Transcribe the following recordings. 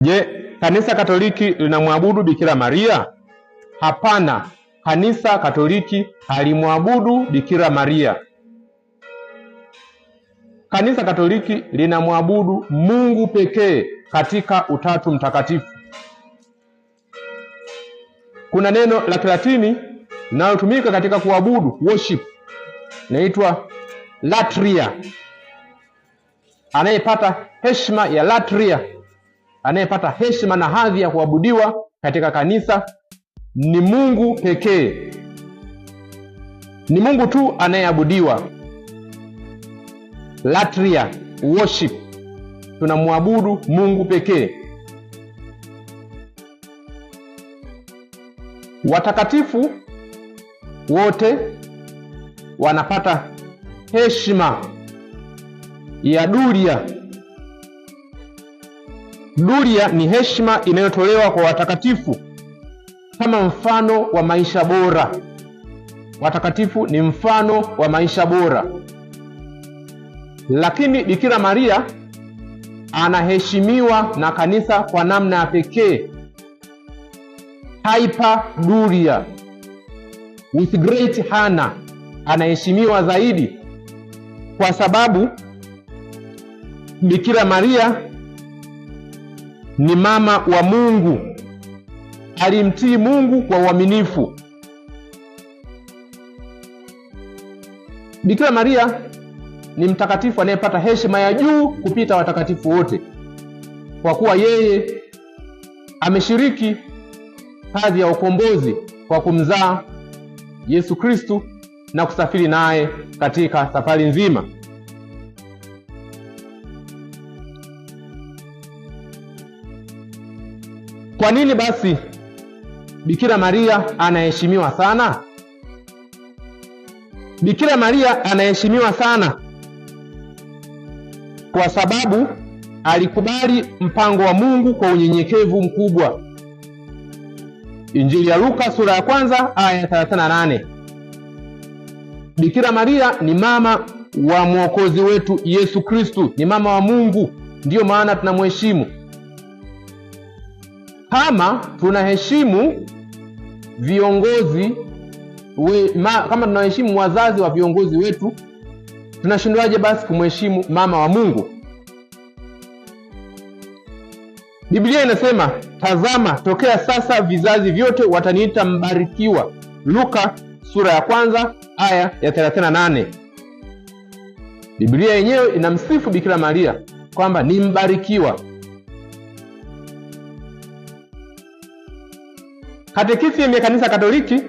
Je, Kanisa Katoliki linamwabudu Bikira Maria? Hapana, Kanisa Katoliki halimwabudu Bikira Maria. Kanisa Katoliki linamwabudu Mungu pekee katika Utatu Mtakatifu. Kuna neno la Kilatini linalotumika katika kuabudu, worship, inaitwa latria. Anayepata heshima ya latria, anayepata heshima na hadhi ya kuabudiwa katika kanisa ni Mungu pekee. Ni Mungu tu anayeabudiwa. Latria, worship, tunamwabudu Mungu pekee. Watakatifu wote wanapata heshima ya duria. Duria ni heshima inayotolewa kwa watakatifu kama mfano wa maisha bora. Watakatifu ni mfano wa maisha bora. Lakini Bikira Maria anaheshimiwa na kanisa kwa namna ya pekee, hyper duria, with great honor. Anaheshimiwa zaidi kwa sababu Bikira Maria ni mama wa Mungu, alimtii Mungu kwa uaminifu. Bikira Maria ni mtakatifu anayepata heshima ya juu kupita watakatifu wote, kwa kuwa yeye ameshiriki kazi ya ukombozi kwa kumzaa Yesu Kristo na kusafiri naye katika safari nzima. Kwa nini basi Bikira Maria anaheshimiwa sana? Bikira Maria anaheshimiwa sana kwa sababu alikubali mpango wa Mungu kwa unyenyekevu mkubwa. Injili ya Luka sura ya 1 aya 38. Bikira Maria ni mama wa Mwokozi wetu Yesu Kristo, ni mama wa Mungu, ndiyo maana tunamheshimu. Kama tunaheshimu viongozi kama tunaheshimu wazazi wa viongozi wetu, tunashindwaje basi kumheshimu mama wa Mungu? Biblia inasema, tazama, tokea sasa vizazi vyote wataniita mbarikiwa. Luka sura ya 1 aya ya 38. Biblia yenyewe inamsifu Bikira Maria kwamba ni mbarikiwa. Katekisimu ya Kanisa Katoliki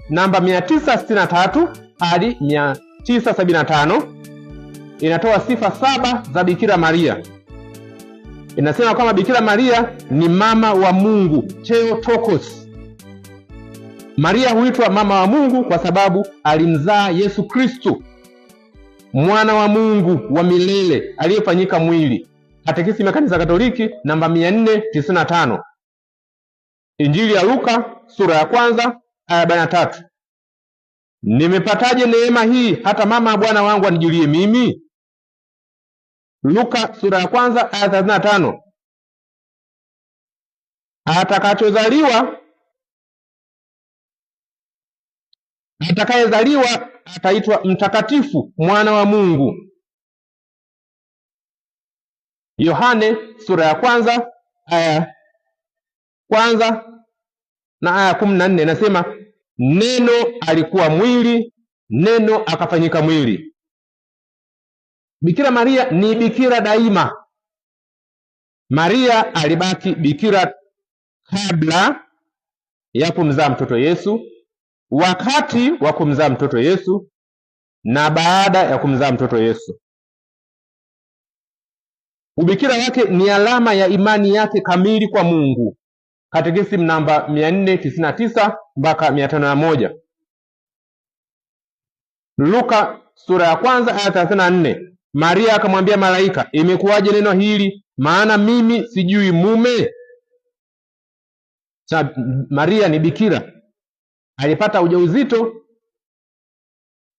namba 963 hadi 975 inatoa sifa 7 za Bikira Maria. Inasema kwamba Bikira Maria ni mama wa Mungu, Theotokos. Maria huitwa mama wa Mungu kwa sababu alimzaa Yesu Kristo, mwana wa Mungu wa milele aliyefanyika mwili. Katekisimu ya Kanisa Katoliki namba 495. Injili ya Luka sura ya 1 aya 43. Nimepataje neema hii hata mama ya Bwana wangu anijulie mimi? Luka sura ya 1 aya 35. Atakayezaliwa ataitwa mtakatifu, mwana wa Mungu. Yohane sura ya 1 aya 1 na aya 14 inasema, neno alikuwa mwili, neno akafanyika mwili. Bikira Maria ni bikira daima. Maria alibaki bikira kabla ya kumzaa mtoto Yesu, wakati wa kumzaa mtoto Yesu na baada ya kumzaa mtoto Yesu. Ubikira wake ni alama ya imani yake kamili kwa Mungu. Katekisimu namba 499 mpaka 501. Luka sura ya 1 aya 34. Maria akamwambia malaika, imekuwaje neno hili, maana mimi sijui mume? Maria ni bikira, alipata ujauzito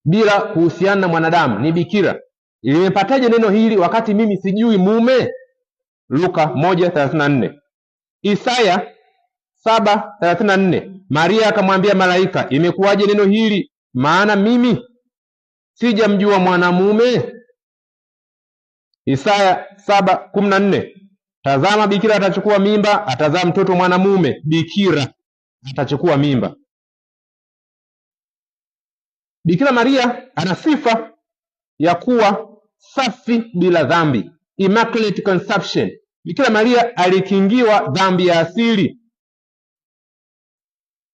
bila kuhusiana na mwanadamu, ni bikira. Limepataje neno hili wakati mimi sijui mume? Luka 1:34. Isaya 7:34, Maria akamwambia malaika, imekuwaje neno hili, maana mimi sijamjua mwanamume? Isaya 7:14, tazama bikira atachukua mimba, atazaa mtoto mwanamume, bikira atachukua mimba. Bikira Maria ana sifa ya kuwa safi bila dhambi, immaculate conception. Bikira Maria alikingiwa dhambi ya asili.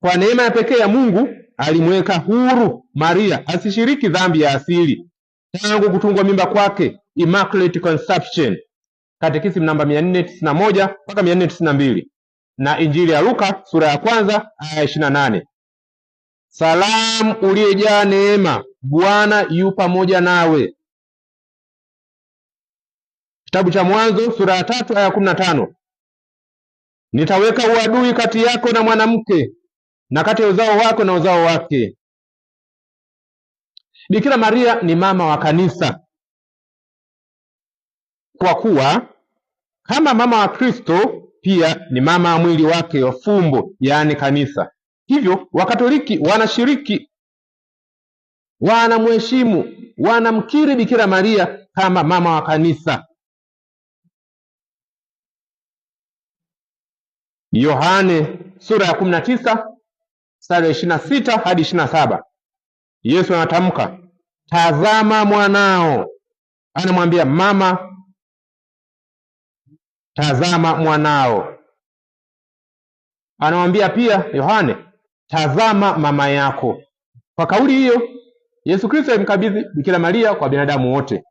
Kwa neema ya pekee ya Mungu alimweka huru Maria asishiriki dhambi ya asili tangu kutungwa mimba kwake, immaculate conception. Katekisimu namba 491 mpaka 492, na Injili ya Luka sura ya 1 aya 28. Salamu uliyejaa neema, Bwana yu pamoja nawe. Kitabu cha Mwanzo sura ya 3 aya 15, nitaweka uadui kati yako na mwanamke na kati ya uzao wako na uzao wake. Bikira Maria ni mama wa kanisa, kwa kuwa kama mama wa Kristo pia ni mama wa mwili wake wa fumbo, yaani kanisa. Hivyo Wakatoliki wanashiriki, wanamheshimu, wanamkiri Bikira Maria kama mama wa kanisa. Yohane sura ya 19 mstari 26 hadi 27, Yesu anatamka, tazama mwanao. Anamwambia mama, tazama mwanao. Anamwambia pia Yohane, tazama mama yako. Kwa kauli hiyo Yesu Kristo alimkabidhi Bikira Maria kwa binadamu wote.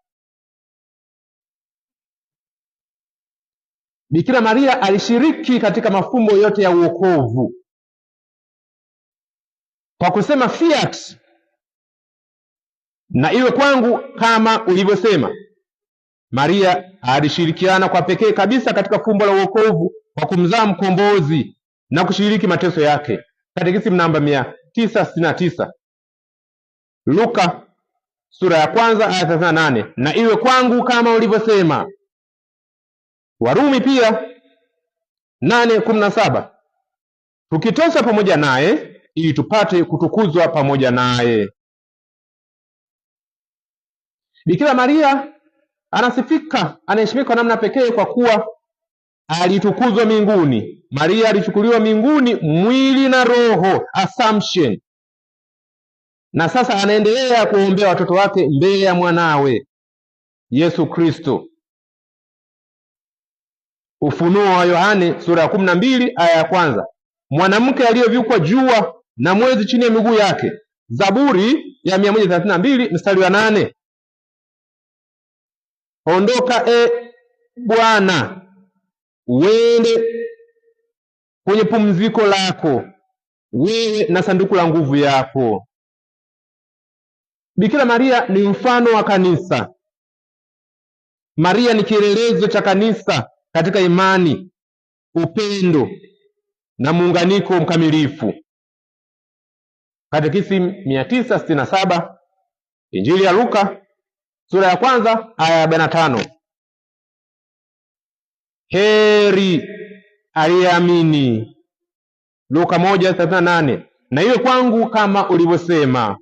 Bikira Maria alishiriki katika mafumbo yote ya uokovu kwa kusema fiat, na iwe kwangu kama ulivyosema. Maria alishirikiana kwa pekee kabisa katika fumbo la uokovu kwa kumzaa mkombozi na kushiriki mateso yake. Katekisimu namba 969, Luka sura ya 1 aya 38, na iwe kwangu kama ulivyosema. Warumi pia 8:17, tukiteswa pamoja naye ili tupate kutukuzwa pamoja naye. Bikira Maria anasifika, anaheshimika kwa namna pekee kwa kuwa alitukuzwa mbinguni. Maria alichukuliwa mbinguni mwili na roho, assumption, na sasa anaendelea kuombea watoto wake mbele ya mwanawe Yesu Kristo. Ufunuo wa Yohane sura ya 12 aya ya 1, mwanamke aliyevikwa jua na mwezi chini ya miguu yake. Zaburi ya 132 mstari wa 8, ondoka Bwana, uende kwenye pumziko lako, wewe na sanduku la nguvu yako. Bikira Maria ni mfano wa kanisa. Maria ni kielelezo cha kanisa katika imani, upendo na muunganiko mkamilifu. Katekisimu 967, Injili ya Luka sura ya 1 aya ya 45, heri aliyeamini. Luka 1:38, na iwe kwangu kama ulivyosema.